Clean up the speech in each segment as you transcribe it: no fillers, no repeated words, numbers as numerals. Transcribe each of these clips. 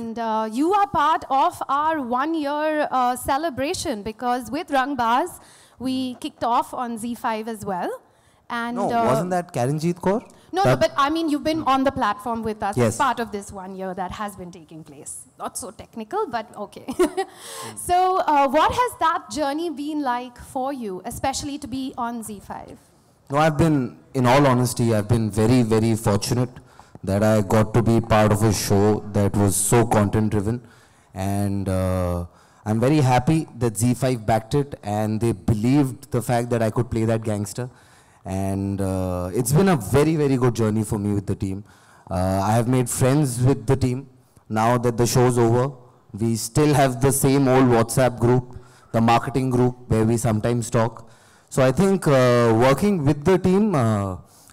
And you are part of our 1-year celebration, because with Rangbaz, we kicked off on Zee5 as well. And no, wasn't that Karanjeet Kaur? No, but I mean, you've been on the platform with us. Yes. As part of this 1 year that has been taking place. Not so technical, but okay. So what has that journey been like for you, especially to be on Zee5? No, I've been, in all honesty, I've been very, very fortunate that I got to be part of a show that was so content-driven. And I'm very happy that Zee5 backed it and they believed the fact that I could play that gangster. And it's been a very, very good journey for me with the team. I have made friends with the team. Now that the show's over, we still have the same old WhatsApp group, the marketing group, where we sometimes talk. So I think working with the team,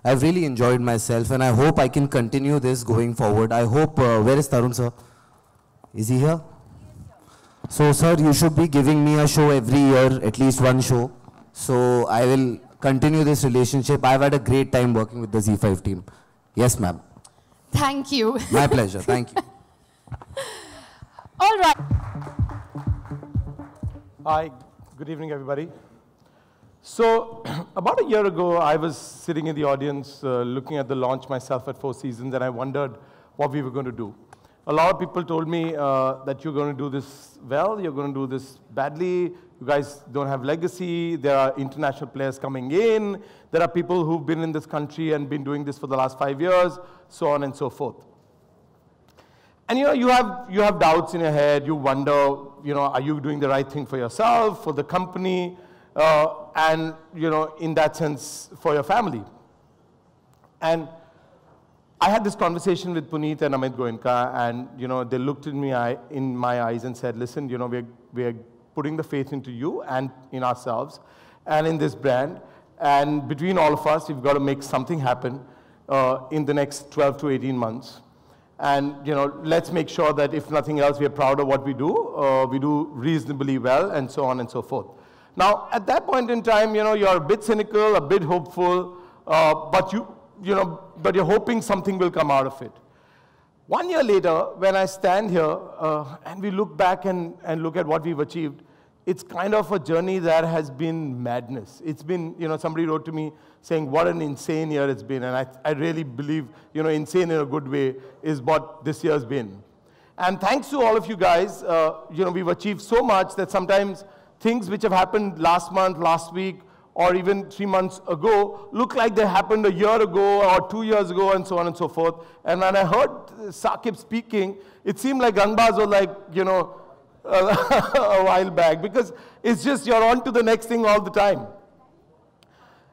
I've really enjoyed myself, and I hope I can continue this going forward. I hope, where is Tarun, sir? Is he here? So, sir, you should be giving me a show every year, at least one show. So I will continue this relationship. I've had a great time working with the Zee5 team. Yes, ma'am. Thank you. My pleasure. Thank you. All right. Hi. Good evening, everybody. So about a year ago, I was sitting in the audience looking at the launch myself at Four Seasons, and I wondered what we were going to do. A lot of people told me that you're going to do this well, you're going to do this badly, you guys don't have legacy, there are international players coming in, there are people who've been in this country and been doing this for the last 5 years, so on and so forth. And you know, you have doubts in your head, you wonder, you know, are you doing the right thing for yourself, for the company, and, you know, in that sense, for your family. And I had this conversation with Puneet and Amit Goenka, and, you know, they looked in my eyes and said, listen, you know, we're putting the faith into you and in ourselves and in this brand. And between all of us, we've got to make something happen in the next 12 to 18 months. And, you know, let's make sure that if nothing else, we're proud of what we do reasonably well, and so on and so forth. Now, at that point in time, you know, you're a bit cynical, a bit hopeful, but you're hoping something will come out of it. 1 year later, when I stand here and we look back and look at what we've achieved, it's kind of a journey that has been madness. It's been, you know, somebody wrote to me saying what an insane year it's been, and I really believe, you know, insane in a good way is what this year's been. And thanks to all of you guys, you know, we've achieved so much that sometimes things which have happened last month, last week, or even 3 months ago, look like they happened a year ago or 2 years ago, and so on and so forth. And when I heard Saqib speaking, it seemed like Rangbaz was like, you know, a while back, because it's just you're on to the next thing all the time.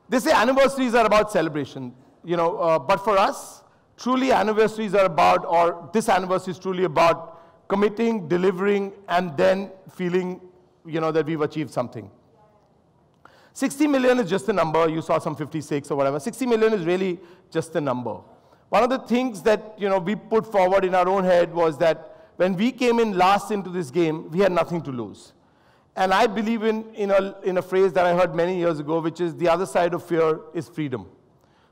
They say anniversaries are about celebration, you know, but for us, truly anniversaries are about, or this anniversary is truly about committing, delivering, and then feeling, you know, that we've achieved something. 60 million is just a number. You saw some 56 or whatever. 60 million is really just a number. One of the things that, you know, we put forward in our own head was that when we came in last into this game, we had nothing to lose. And I believe in a phrase that I heard many years ago, which is the other side of fear is freedom.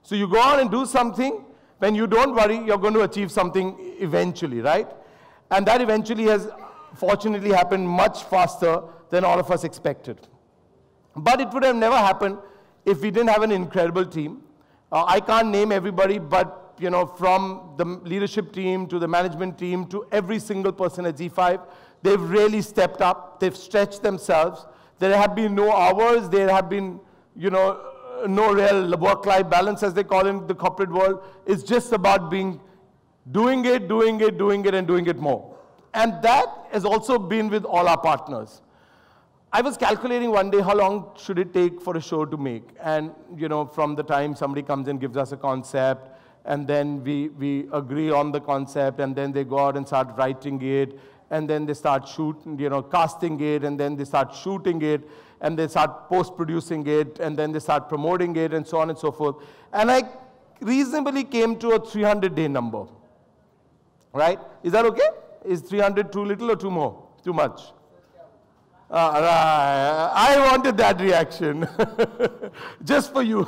So you go on and do something. When you don't worry, you're going to achieve something eventually, right? And that eventually has fortunately happened much faster than all of us expected. But it would have never happened if we didn't have an incredible team. I can't name everybody, but, you know, from the leadership team to the management team to every single person at Zee5, they've really stepped up. They've stretched themselves. There have been no hours. There have been, you know, no real work-life balance, as they call it in the corporate world. It's just about doing it, and doing it more. And that has also been with all our partners. I was calculating one day how long should it take for a show to make. And, you know, from the time somebody comes and gives us a concept, and then we agree on the concept, and then they go out and start writing it, and then they start casting it, and then they start shooting it, and they start post-producing it, and then they start promoting it, and so on and so forth. And I reasonably came to a 300-day number, right? Is that okay? Is 300 too little or too much? I wanted that reaction, just for you.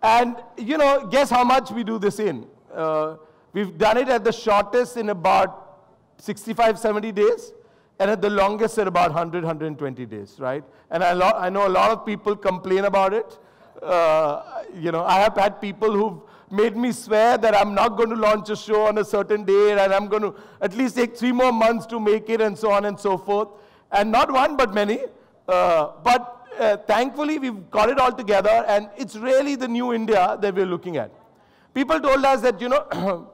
And, you know, guess how much we do this in? We've done it at the shortest in about 65, 70 days, and at the longest in about 100, 120 days, right? And I know a lot of people complain about it. You know, I have had people who've made me swear that I'm not going to launch a show on a certain date, and I'm going to at least take 3 more months to make it, and so on and so forth. And not one, but many. Thankfully, we've got it all together, and it's really the new India that we're looking at. People told us that, you know,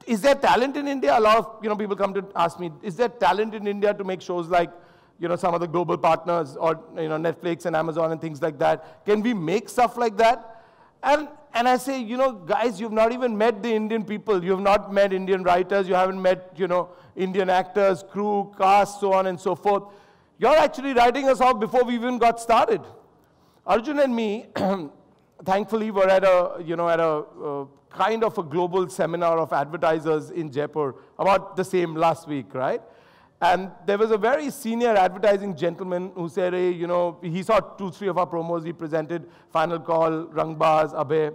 is there talent in India? A lot of, you know, people come to ask me, is there talent in India to make shows like, you know, some of the global partners, or, you know, Netflix and Amazon and things like that? Can we make stuff like that? And I say, you know, guys, you've not even met the Indian people. You've not met Indian writers. You haven't met, you know, Indian actors, crew, cast, so on and so forth. You're actually writing us off before we even got started. Arjun and me, thankfully, were at a, you know, at a kind of a global seminar of advertisers in Jaipur about the same last week, right? And there was a very senior advertising gentleman who said, hey, you know, he saw 2, 3 of our promos. We presented Final Call, Rangbaz, Abhay.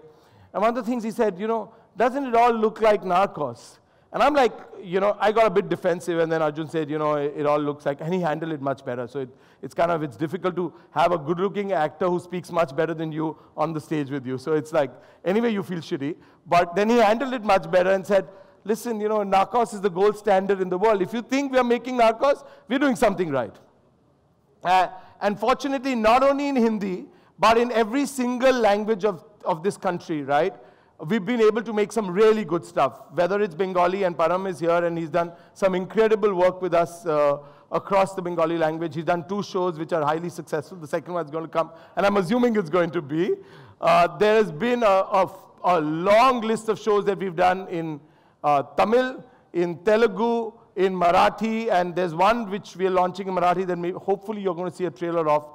And one of the things he said, you know, doesn't it all look like Narcos? And I'm like, you know, I got a bit defensive, and then Arjun said, you know, it all looks like, and he handled it much better. So it's kind of, it's difficult to have a good-looking actor who speaks much better than you on the stage with you. So it's like, anyway, you feel shitty. But then he handled it much better and said, listen, you know, Narcos is the gold standard in the world. If you think we are making Narcos, we're doing something right. And fortunately, not only in Hindi, but in every single language of this country, right? We've been able to make some really good stuff, whether it's Bengali, and Param is here, and he's done some incredible work with us across the Bengali language. He's done 2 shows which are highly successful. The second one's going to come, and I'm assuming it's going to be. There has been a long list of shows that we've done in Tamil, in Telugu, in Marathi, and there's one which we are launching in Marathi that hopefully you're going to see a trailer of,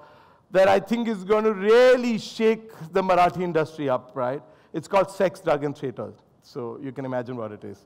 that I think is going to really shake the Marathi industry up, right? It's called Sex, Drug and Theatre. So you can imagine what it is.